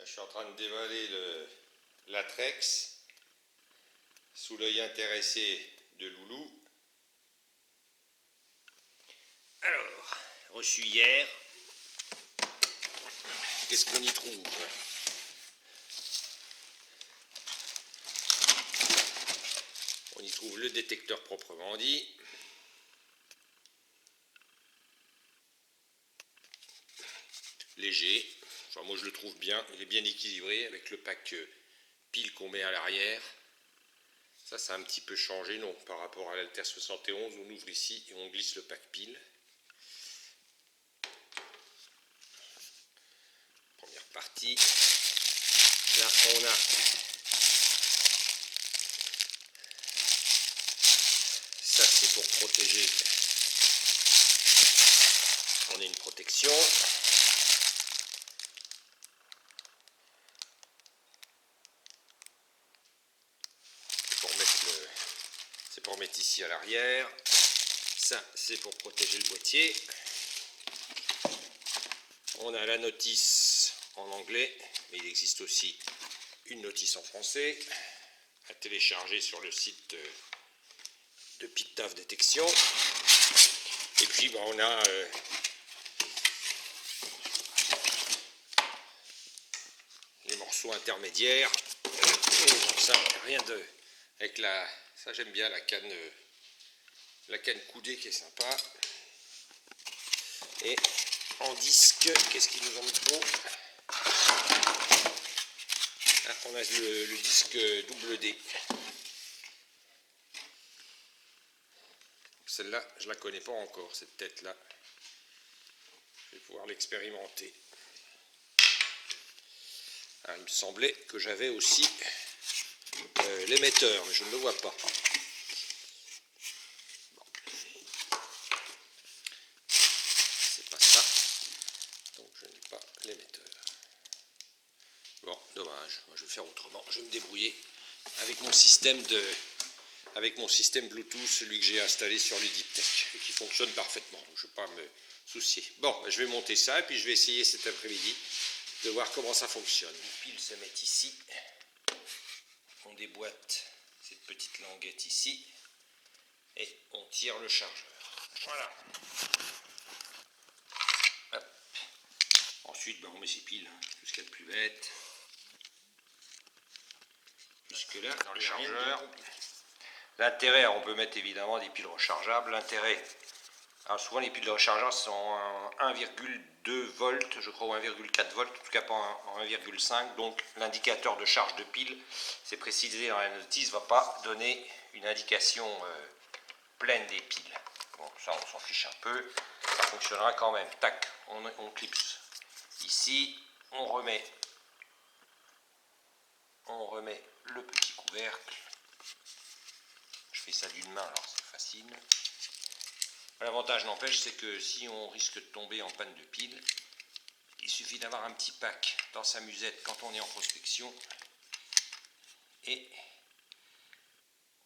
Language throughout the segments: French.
Je suis en train de dévaler le Latrex sous l'œil intéressé de Loulou. Alors, reçu hier, qu'est-ce qu'on y trouve? On y trouve le détecteur proprement dit. Léger, enfin moi je le trouve bien, il est bien équilibré avec le pack pile qu'on met à l'arrière. Ça a un petit peu changé, non, par rapport à l'Alter 71, on ouvre ici et on glisse le pack pile. Première partie, là on a ça, c'est pour protéger, on a une protection. C'est pour mettre ici à l'arrière. Ça, c'est pour protéger le boîtier. On a la notice en anglais, mais il existe aussi une notice en français à télécharger sur le site de Pictave Détection. Et puis on a les morceaux intermédiaires. Donc ça, rien de... Avec la... Ça j'aime bien la canne coudée qui est sympa. Et en disque, qu'est-ce qu'il nous en faut? Ah, on a le disque double D. Celle-là, je la connais pas encore, cette tête-là. Je vais pouvoir l'expérimenter. Ah, il me semblait que j'avais aussi l'émetteur, mais je ne le vois pas. Bon. C'est pas ça. Donc je n'ai pas l'émetteur. Bon, dommage. Moi, je vais faire autrement. Je vais me débrouiller avec mon système Bluetooth, celui que j'ai installé sur le Deep Tech et qui fonctionne parfaitement. Donc, je ne vais pas me soucier. Bon, je vais monter ça et puis je vais essayer cet après-midi de voir comment ça fonctionne. Les piles se mettent ici. On déboîte cette petite languette ici et on tire le chargeur. Voilà. Hop. Ensuite, on met ses piles, tout ce qu'il y a de plus bête. Jusque là, dans le chargeur. L'intérêt, on peut mettre évidemment des piles rechargeables. L'intérêt, alors souvent les piles de rechargeables sont en 1,2 volts, je crois, ou 1,4 volts, en tout cas pas en 1,5. Donc l'indicateur de charge de pile, c'est précisé dans la notice, ne va pas donner une indication pleine des piles. Bon, ça on s'en fiche un peu, ça fonctionnera quand même. Tac, on clipse ici, on remet le petit couvercle. Je fais ça d'une main, alors c'est facile. L'avantage n'empêche, c'est que si on risque de tomber en panne de pile, il suffit d'avoir un petit pack dans sa musette quand on est en prospection et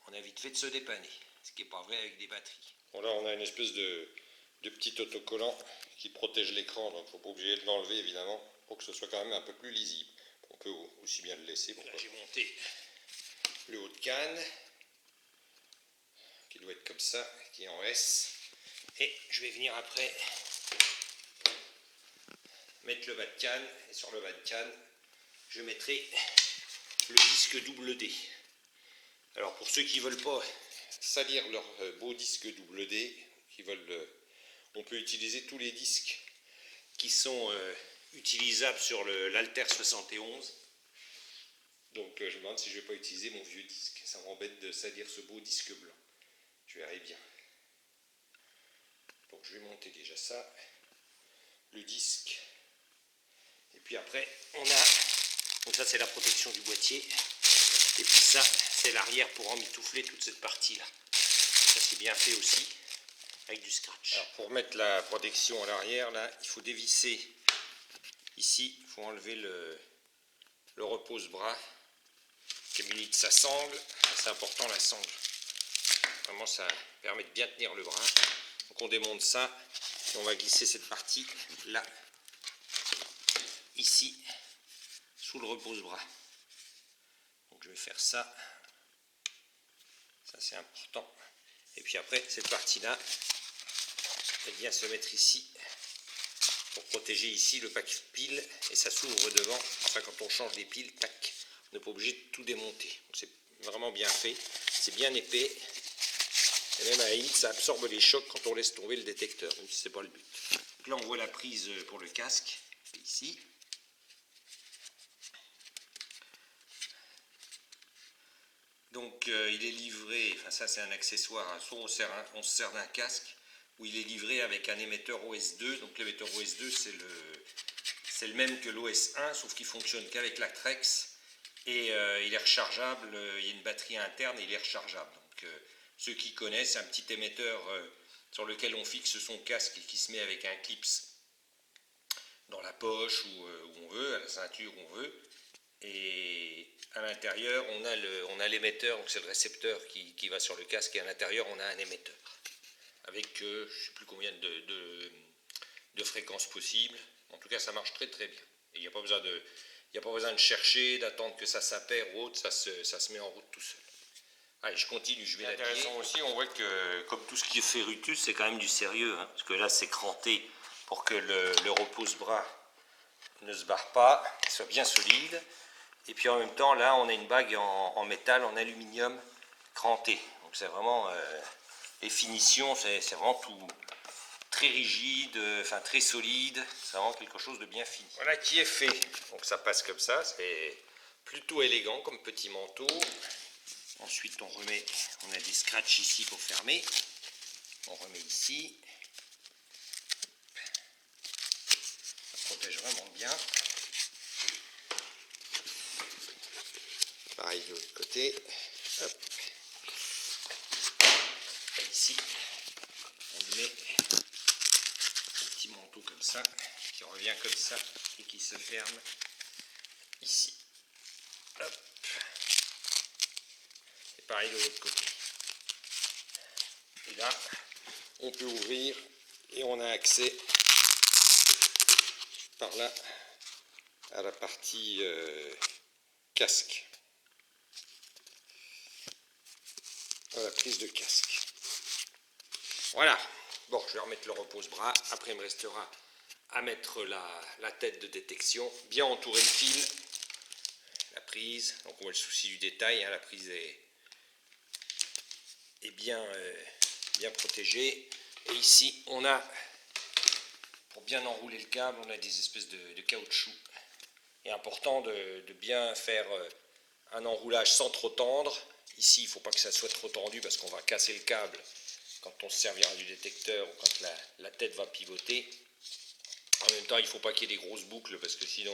on a vite fait de se dépanner, ce qui n'est pas vrai avec des batteries. Bon, là on a une espèce de petit autocollant qui protège l'écran, donc il ne faut pas oublier de l'enlever évidemment pour que ce soit quand même un peu plus lisible. On peut aussi bien le laisser. Là j'ai monté le haut de canne qui doit être comme ça, qui est en S. Et je vais venir après mettre le bas de canne, et sur le bas de canne, je mettrai le disque double D. Alors pour ceux qui ne veulent pas salir leur beau disque double D, on peut utiliser tous les disques qui sont utilisables sur l'Alter 71. Donc je me demande si je ne vais pas utiliser mon vieux disque, ça m'embête de salir ce beau disque blanc. Je verrai bien. Donc je vais monter déjà ça, le disque, et puis après on a, donc ça c'est la protection du boîtier, et puis ça c'est l'arrière pour emmitoufler toute cette partie là. Ça c'est bien fait aussi, avec du scratch. Alors pour mettre la protection à l'arrière là, il faut dévisser ici, il faut enlever le repose-bras qui est muni de sa sangle. C'est important la sangle, vraiment ça permet de bien tenir le bras. Donc on démonte ça et on va glisser cette partie là, ici, sous sous le repose-bras. Donc je vais faire ça. Ça c'est important. Et puis après, cette partie-là, elle vient se mettre ici pour protéger ici le pack pile et ça s'ouvre devant. Enfin, quand on change les piles, tac, on n'est pas obligé de tout démonter. Donc c'est vraiment bien fait. C'est bien épais. Et même à la limite, ça absorbe les chocs quand on laisse tomber le détecteur, même si ce n'est pas le but. Donc là, on voit la prise pour le casque, ici. Donc il est livré, enfin ça c'est un accessoire, hein. Soit on se sert d'un casque, ou il est livré avec un émetteur OS2. Donc l'émetteur OS2 c'est le même que l'OS1, sauf qu'il fonctionne qu'avec la Trex. Et il est rechargeable, il y a une batterie interne et il est rechargeable. Donc ceux qui connaissent, c'est un petit émetteur sur lequel on fixe son casque et qui se met avec un clips dans la poche ou où on veut, à la ceinture où on veut. Et à l'intérieur, on a l'émetteur, donc c'est le récepteur qui va sur le casque, et à l'intérieur, on a un émetteur avec je ne sais plus combien de fréquences possibles. En tout cas, ça marche très très bien. Et il n'y a pas besoin de chercher, d'attendre que ça s'appaire ou autre, ça se met en route tout seul. Allez, je continue, je vais l'habiller. Intéressant aussi, on voit que comme tout ce qui est ferrutus, c'est quand même du sérieux, hein, parce que là, c'est cranté pour que le repose-bras ne se barre pas, qu'il soit bien solide. Et puis en même temps, là, on a une bague en métal, en aluminium cranté. Donc c'est vraiment, les finitions, c'est vraiment tout très rigide, enfin très solide. C'est vraiment quelque chose de bien fini. Voilà qui est fait. Donc ça passe comme ça, c'est plutôt élégant comme petit manteau. Ensuite, on a des scratchs ici pour fermer. On remet ici. Ça protège vraiment bien. Pareil de l'autre côté. Hop. Et ici, on met un petit manteau comme ça, qui revient comme ça et qui se ferme ici. Hop. Et pareil de l'autre côté. Et là, on peut ouvrir et on a accès par là à la partie casque. À la prise de casque. Voilà. Bon, je vais remettre le repose-bras. Après, il me restera à mettre la tête de détection, bien entourer le fil, la prise. Donc on voit le souci du détail, hein, la prise est bien protégée. Et ici, on a, pour bien enrouler le câble, on a des espèces de caoutchouc. Il est important de bien faire un enroulage sans trop tendre. Ici, il ne faut pas que ça soit trop tendu parce qu'on va casser le câble quand on se servira du détecteur ou quand la tête va pivoter. En même temps, il ne faut pas qu'il y ait des grosses boucles parce que sinon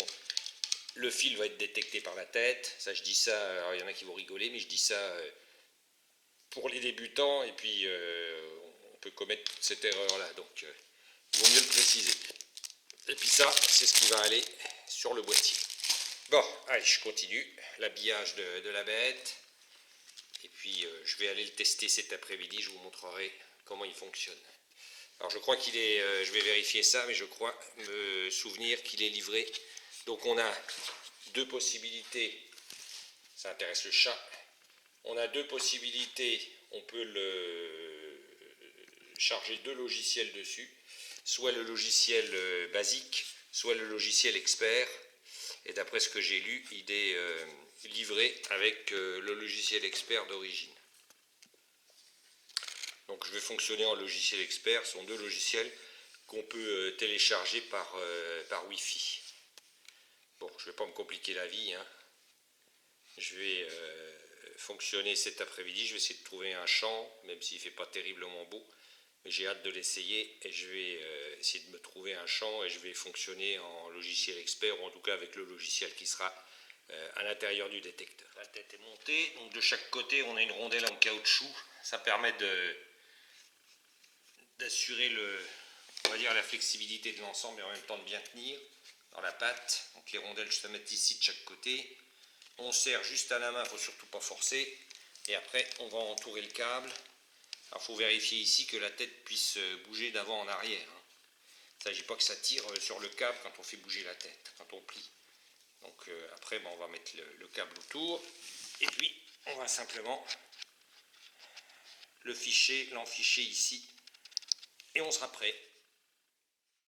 le fil va être détecté par la tête. Ça, je dis ça, alors il y en a qui vont rigoler, mais je dis ça pour les débutants et puis on peut commettre toute cette erreur-là. Donc, il vaut mieux le préciser. Et puis ça, c'est ce qui va aller sur le boîtier. Bon, allez, je continue. L'habillage de la bête. Et puis, je vais aller le tester cet après-midi. Je vous montrerai comment il fonctionne. Alors, je crois qu'il est... je vais vérifier ça, mais je crois me souvenir qu'il est livré. Donc, on a deux possibilités. Ça intéresse le chat. On a deux possibilités. On peut charger deux logiciels dessus. Soit le logiciel basique, soit le logiciel expert. Et d'après ce que j'ai lu, il est livré avec le logiciel expert d'origine. Donc je vais fonctionner en logiciel expert. Ce sont deux logiciels qu'on peut télécharger par Wi-Fi. Bon, je ne vais pas me compliquer la vie, hein. Je vais fonctionner cet après-midi. Je vais essayer de trouver un champ, même s'il ne fait pas terriblement beau. Mais j'ai hâte de l'essayer et je vais essayer de me trouver un champ et je vais fonctionner en logiciel expert, ou en tout cas avec le logiciel qui sera à l'intérieur du détecteur. La tête est montée, donc de chaque côté on a une rondelle en caoutchouc. Ça permet d'assurer on va dire la flexibilité de l'ensemble et en même temps de bien tenir dans la patte. Donc les rondelles se mettent ici de chaque côté. On serre juste à la main, il ne faut surtout pas forcer. Et après on va entourer le câble. Alors il faut vérifier ici que la tête puisse bouger d'avant en arrière. Il ne s'agit pas que ça tire sur le câble quand on fait bouger la tête, quand on plie. Donc après, on va mettre le câble autour. Et puis, on va simplement l'enficher ici. Et on sera prêt.